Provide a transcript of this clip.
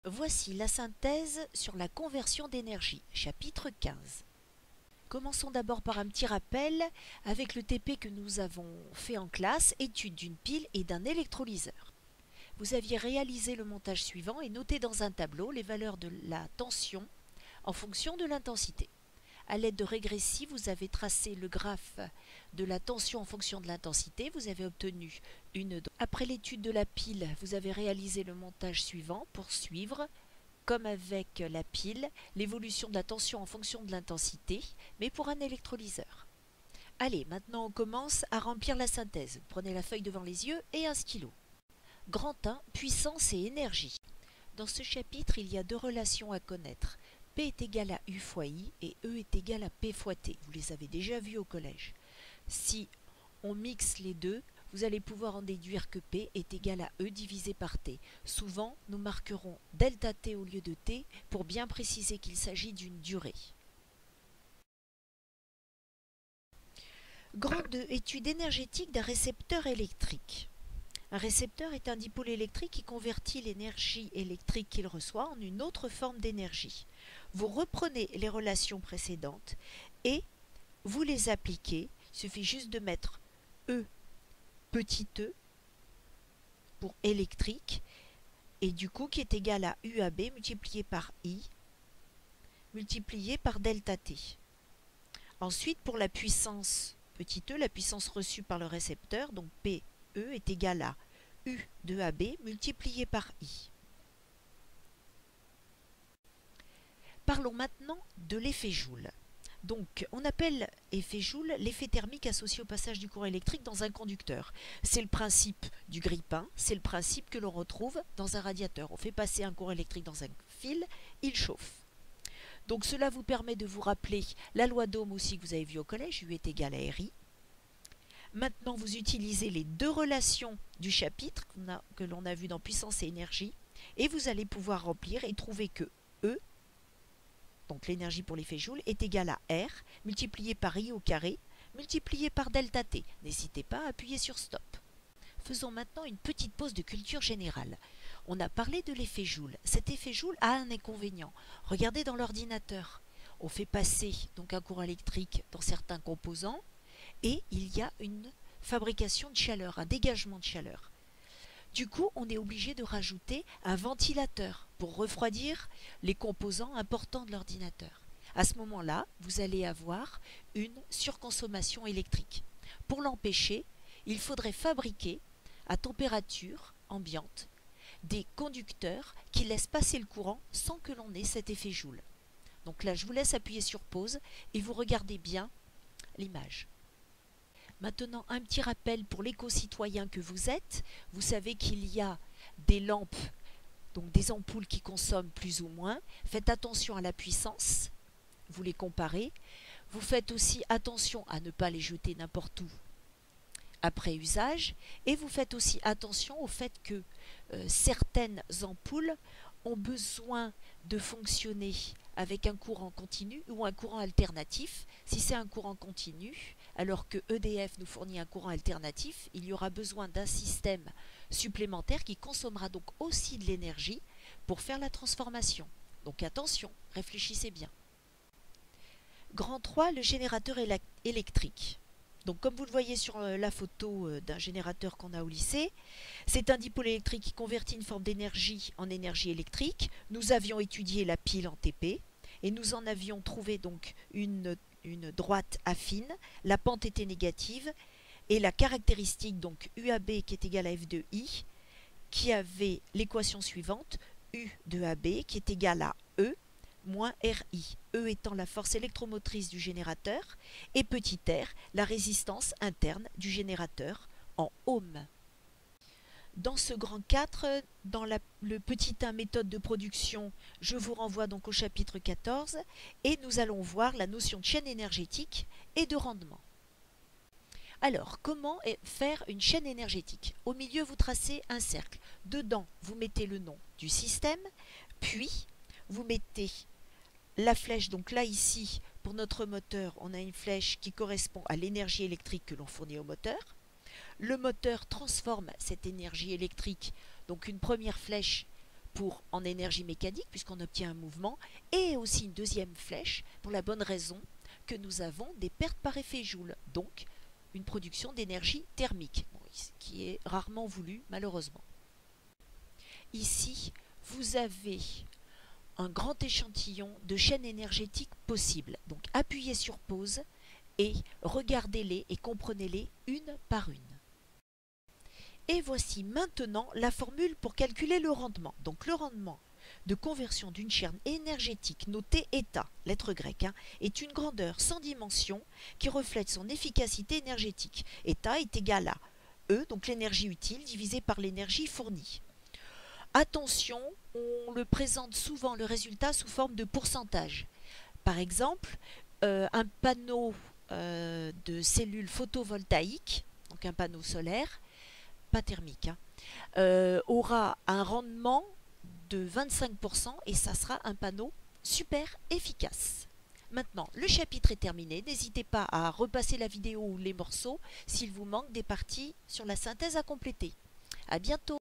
Voici la synthèse sur la conversion d'énergie, chapitre 15. Commençons d'abord par un petit rappel avec le TP que nous avons fait en classe, étude d'une pile et d'un électrolyseur. Vous aviez réalisé le montage suivant et noté dans un tableau les valeurs de la tension en fonction de l'intensité. À l'aide de régressifs, vous avez tracé le graphe de la tension en fonction de l'intensité. Vous avez obtenu une... Après l'étude de la pile, vous avez réalisé le montage suivant pour suivre, comme avec la pile, l'évolution de la tension en fonction de l'intensité, mais pour un électrolyseur. Allez, maintenant on commence à remplir la synthèse. Prenez la feuille devant les yeux et un stylo. Grand 1, puissance et énergie. Dans ce chapitre, il y a deux relations à connaître. P est égal à U fois I et E est égal à P fois T. Vous les avez déjà vus au collège. Si on mixe les deux, vous allez pouvoir en déduire que P est égal à E divisé par T. Souvent, nous marquerons delta T au lieu de T pour bien préciser qu'il s'agit d'une durée. Grand 2, étude énergétique d'un récepteur électrique. Un récepteur est un dipôle électrique qui convertit l'énergie électrique qu'il reçoit en une autre forme d'énergie. Vous reprenez les relations précédentes et vous les appliquez. Il suffit juste de mettre E petit e pour électrique et du coup qui est égal à UAB multiplié par I multiplié par delta T. Ensuite pour la puissance petit e, la puissance reçue par le récepteur, donc PE est égal à U de AB multiplié par I. Parlons maintenant de l'effet Joule. Donc, on appelle effet Joule l'effet thermique associé au passage du courant électrique dans un conducteur. C'est le principe du grille-pain, c'est le principe que l'on retrouve dans un radiateur. On fait passer un courant électrique dans un fil, il chauffe. Donc cela vous permet de vous rappeler la loi d'Ohm aussi que vous avez vue au collège, U est égal à RI. Maintenant, vous utilisez les deux relations du chapitre que l'on a vu dans puissance et énergie, et vous allez pouvoir remplir et trouver que E, donc l'énergie pour l'effet Joule, est égale à R multiplié par I au carré multiplié par delta T. N'hésitez pas à appuyer sur stop. Faisons maintenant une petite pause de culture générale. On a parlé de l'effet Joule. Cet effet Joule a un inconvénient. Regardez dans l'ordinateur. On fait passer donc un courant électrique dans certains composants et il y a une fabrication de chaleur, un dégagement de chaleur. Du coup, on est obligé de rajouter un ventilateur pour refroidir les composants importants de l'ordinateur. À ce moment-là, vous allez avoir une surconsommation électrique. Pour l'empêcher, il faudrait fabriquer à température ambiante des conducteurs qui laissent passer le courant sans que l'on ait cet effet Joule. Donc là, je vous laisse appuyer sur pause et vous regardez bien l'image. Maintenant, un petit rappel pour l'éco-citoyen que vous êtes. Vous savez qu'il y a des lampes, donc des ampoules qui consomment plus ou moins. Faites attention à la puissance, vous les comparez. Vous faites aussi attention à ne pas les jeter n'importe où après usage. Et vous faites aussi attention au fait que certaines ampoules ont besoin de fonctionner avec un courant continu ou un courant alternatif. Si c'est un courant continu, alors que EDF nous fournit un courant alternatif, il y aura besoin d'un système supplémentaire qui consommera donc aussi de l'énergie pour faire la transformation. Donc attention, réfléchissez bien. Grand 3, le générateur électrique. Donc comme vous le voyez sur la photo d'un générateur qu'on a au lycée, c'est un dipôle électrique qui convertit une forme d'énergie en énergie électrique. Nous avions étudié la pile en TP et nous en avions trouvé donc une droite affine. La pente était négative et la caractéristique donc UAB qui est égale à F de I qui avait l'équation suivante, U de AB qui est égale à E moins RI, E étant la force électromotrice du générateur, et petit r, la résistance interne du générateur en ohms. Dans ce grand 4, dans le petit 1 méthode de production, je vous renvoie donc au chapitre 14, et nous allons voir la notion de chaîne énergétique et de rendement. Alors, comment faire une chaîne énergétique? Au milieu, vous tracez un cercle. Dedans, vous mettez le nom du système, puis vous mettez la flèche, donc là ici, pour notre moteur, on a une flèche qui correspond à l'énergie électrique que l'on fournit au moteur. Le moteur transforme cette énergie électrique, donc une première flèche en énergie mécanique, puisqu'on obtient un mouvement, et aussi une deuxième flèche, pour la bonne raison que nous avons des pertes par effet Joule, donc une production d'énergie thermique, qui est rarement voulue malheureusement. Ici, vous avez un grand échantillon de chaînes énergétiques possibles. Donc appuyez sur pause et regardez-les et comprenez-les une par une. Et voici maintenant la formule pour calculer le rendement. Donc le rendement de conversion d'une chaîne énergétique notée état, lettre grecque, est une grandeur sans dimension qui reflète son efficacité énergétique. État est égal à E, donc l'énergie utile, divisée par l'énergie fournie. Attention, on le présente souvent le résultat sous forme de pourcentage. Par exemple, un panneau de cellules photovoltaïques, donc un panneau solaire, pas thermique, aura un rendement de 25% et ça sera un panneau super efficace. Maintenant, le chapitre est terminé. N'hésitez pas à repasser la vidéo ou les morceaux s'il vous manque des parties sur la synthèse à compléter. À bientôt!